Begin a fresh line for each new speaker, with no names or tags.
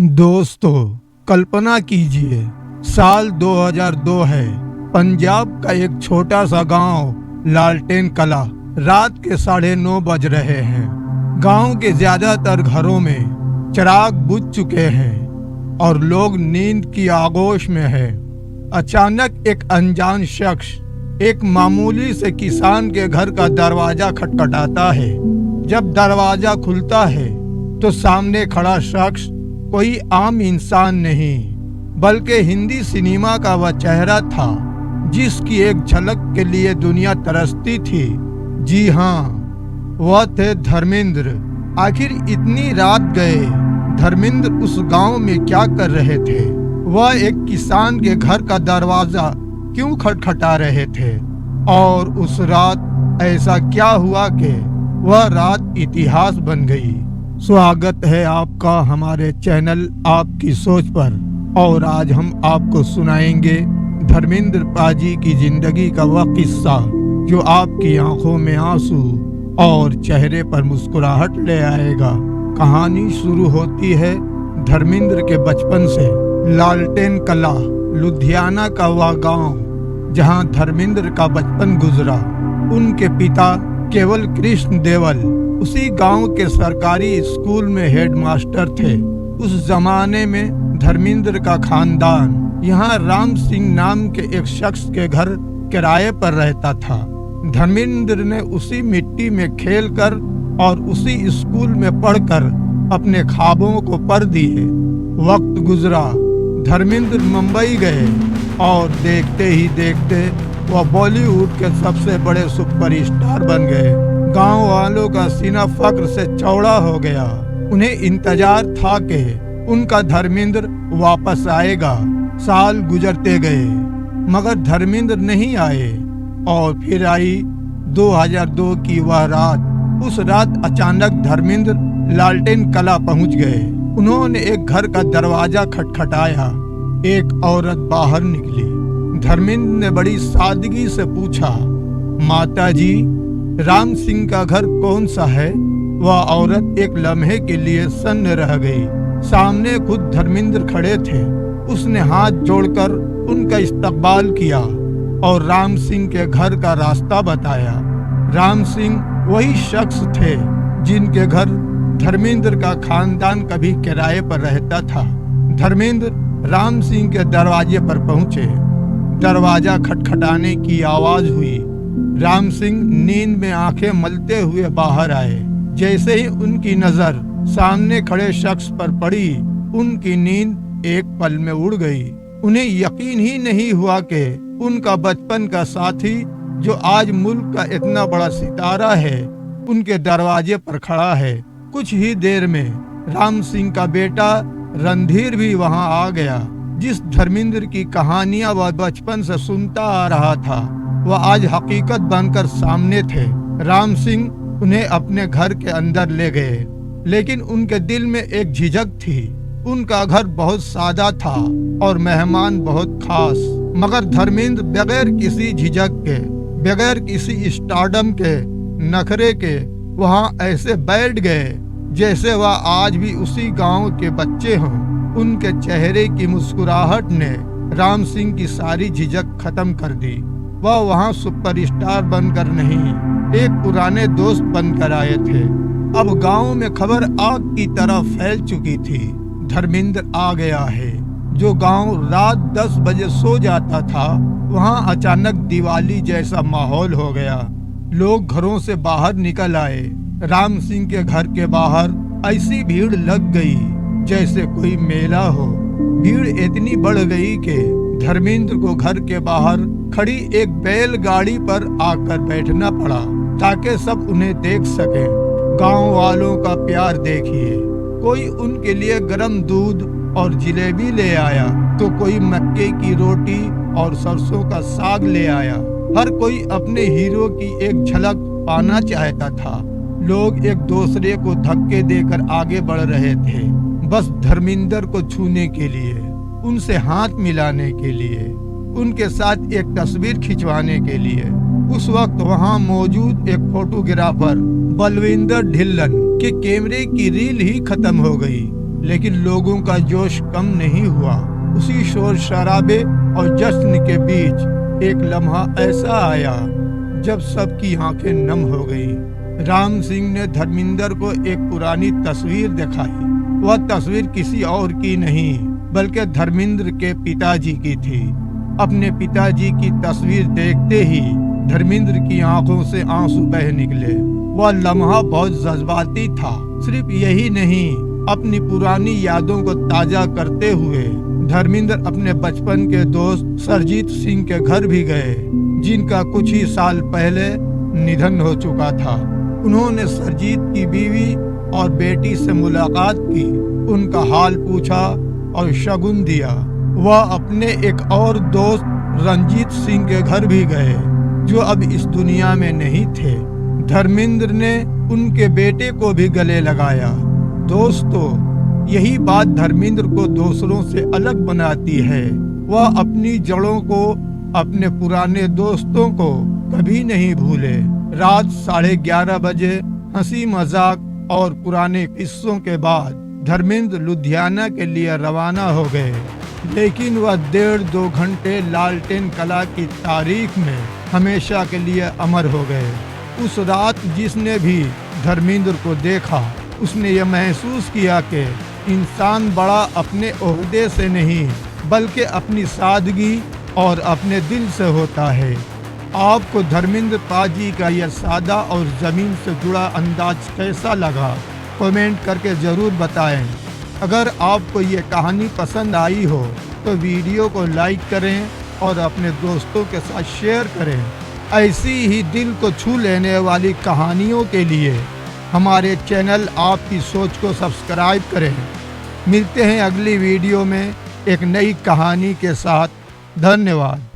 दोस्तों, कल्पना कीजिए, साल 2002 है। पंजाब का एक छोटा सा गांव लालटेन कला। रात के 9:30 बज रहे हैं। गांव के ज्यादातर घरों में चिराग बुझ चुके हैं और लोग नींद की आगोश में है। अचानक एक अनजान शख्स एक मामूली से किसान के घर का दरवाजा खटखटाता है। जब दरवाजा खुलता है तो सामने खड़ा शख्स कोई आम इंसान नहीं, बल्कि हिंदी सिनेमा का वह चेहरा था जिसकी एक झलक के लिए दुनिया तरसती थी। जी हाँ, वह थे धर्मेंद्र। आखिर इतनी रात गए धर्मेंद्र उस गांव में क्या कर रहे थे? वह एक किसान के घर का दरवाजा क्यों खटखटा रहे थे? और उस रात ऐसा क्या हुआ कि वह रात इतिहास बन गई? स्वागत है आपका हमारे चैनल आपकी सोच पर। और आज हम आपको सुनाएंगे धर्मेंद्र पाजी की जिंदगी का वह किस्सा जो आपकी आंखों में आंसू और चेहरे पर मुस्कुराहट ले आएगा। कहानी शुरू होती है धर्मेंद्र के बचपन से। लालटेन कला लुधियाना का वह गांव जहां धर्मेंद्र का बचपन गुजरा। उनके पिता केवल कृष्ण देवल उसी गांव के सरकारी स्कूल में हेडमास्टर थे। उस जमाने में धर्मेंद्र का खानदान यहाँ राम सिंह नाम के एक शख्स के घर किराए पर रहता था। धर्मेंद्र ने उसी मिट्टी में खेलकर और उसी स्कूल में पढ़कर अपने ख्वाबों को पर दिए। वक्त गुजरा, धर्मेंद्र मुंबई गए और देखते ही देखते वह बॉलीवुड के सबसे बड़े सुपरस्टार बन गए। गांव वालों का सीना फक्र से चौड़ा हो गया। उन्हें इंतजार था कि उनका धर्मेंद्र वापस आएगा। साल गुजरते गए मगर धर्मेंद्र नहीं आए। और फिर आई 2002 की वह रात। उस रात अचानक धर्मेंद्र लालटेन कला पहुंच गए। उन्होंने एक घर का दरवाजा खटखटाया। एक औरत बाहर निकली। धर्मेंद्र ने बड़ी सादगी से पूछा, माता जी, राम सिंह का घर कौन सा है? वह औरत एक लम्हे के लिए सन्न रह गई। सामने खुद धर्मेंद्र खड़े थे। उसने हाथ जोड़कर उनका इस्तकबाल किया और राम सिंह के घर का रास्ता बताया। राम सिंह वही शख्स थे जिनके घर धर्मेंद्र का खानदान कभी किराए पर रहता था। धर्मेंद्र राम सिंह के दरवाजे पर पहुंचे। दरवाजा खटखटाने की आवाज हुई। राम सिंह नींद में आंखें मलते हुए बाहर आए। जैसे ही उनकी नजर सामने खड़े शख्स पर पड़ी, उनकी नींद एक पल में उड़ गई। उन्हें यकीन ही नहीं हुआ कि उनका बचपन का साथी जो आज मुल्क का इतना बड़ा सितारा है, उनके दरवाजे पर खड़ा है। कुछ ही देर में राम सिंह का बेटा रणधीर भी वहां आ गया। जिस धर्मेंद्र की कहानियां वह बचपन से सुनता आ रहा था, वह आज हकीकत बनकर सामने थे। राम सिंह उन्हें अपने घर के अंदर ले गए, लेकिन उनके दिल में एक झिझक थी। उनका घर बहुत सादा था और मेहमान बहुत खास। मगर धर्मेंद्र बगैर किसी झिझक के, बगैर किसी स्टारडम के, नखरे के वहां ऐसे बैठ गए जैसे वह आज भी उसी गांव के बच्चे हों। उनके चेहरे की मुस्कुराहट ने राम सिंह की सारी झिझक खत्म कर दी। वह वहां सुपरस्टार बनकर नहीं, एक पुराने दोस्त बनकर आए थे। अब गांव में खबर आग की तरह फैल चुकी थी। धर्मेंद्र आ गया है। जो गांव रात 10 बजे सो जाता था, वहां अचानक दिवाली जैसा माहौल हो गया। लोग घरों से बाहर निकल आए। राम सिंह के घर के बाहर ऐसी भीड़ लग गई जैसे कोई मेला हो। भीड़ इतनी बढ़ गई कि धर्मेंद्र को घर के बाहर खड़ी एक बैलगाड़ी पर आकर बैठना पड़ा ताकि सब उन्हें देख सके। गांव वालों का प्यार देखिए। कोई उनके लिए गरम दूध और जिलेबी ले आया तो कोई मक्के की रोटी और सरसों का साग ले आया। हर कोई अपने हीरो की एक झलक पाना चाहता था। लोग एक दूसरे को धक्के देकर आगे बढ़ रहे थे, बस धर्मेंद्र को छूने के लिए, उनसे हाथ मिलाने के लिए, उनके साथ एक तस्वीर खिंचवाने के लिए। उस वक्त वहां मौजूद एक फोटोग्राफर बलविंदर ढिल्लन के कैमरे की रील ही खत्म हो गई। लेकिन लोगों का जोश कम नहीं हुआ। उसी शोर शराबे और जश्न के बीच एक लम्हा ऐसा आया जब सबकी आंखें नम हो गईं। राम सिंह ने धर्मिंदर को एक पुरानी तस्वीर दिखाई। वह तस्वीर किसी और की नहीं बल्कि धर्मेंद्र के पिताजी की थी। अपने पिताजी की तस्वीर देखते ही धर्मेंद्र की आंखों से आंसू बह निकले। वह लम्हा बहुत जज्बाती था। सिर्फ यही नहीं, अपनी पुरानी यादों को ताजा करते हुए धर्मेंद्र अपने बचपन के दोस्त सरजीत सिंह के घर भी गए, जिनका कुछ ही साल पहले निधन हो चुका था। उन्होंने सरजीत की बीवी और बेटी से मुलाकात की, उनका हाल पूछा और शगुन दिया। वह अपने एक और दोस्त रंजीत सिंह के घर भी गए, जो अब इस दुनिया में नहीं थे। धर्मेंद्र ने उनके बेटे को भी गले लगाया। दोस्तों, यही बात धर्मेंद्र को दूसरों से अलग बनाती है। वह अपनी जड़ों को, अपने पुराने दोस्तों को कभी नहीं भूले। रात 11:30 बजे हंसी मजाक और पुराने किस्सों के बाद धर्मेंद्र लुधियाना के लिए रवाना हो गए, लेकिन वह 1.5-2 घंटे लालटेन कला की तारीख में हमेशा के लिए अमर हो गए। उस रात जिसने भी धर्मेंद्र को देखा, उसने यह महसूस किया कि इंसान बड़ा अपने ओहदे से नहीं बल्कि अपनी सादगी और अपने दिल से होता है। आपको धर्मेंद्र पाजी का यह सादा और ज़मीन से जुड़ा अंदाज कैसा लगा, कमेंट करके ज़रूर बताएं। अगर आपको ये कहानी पसंद आई हो तो वीडियो को लाइक करें और अपने दोस्तों के साथ शेयर करें। ऐसी ही दिल को छू लेने वाली कहानियों के लिए हमारे चैनल आपकी सोच को सब्सक्राइब करें। मिलते हैं अगली वीडियो में एक नई कहानी के साथ। धन्यवाद।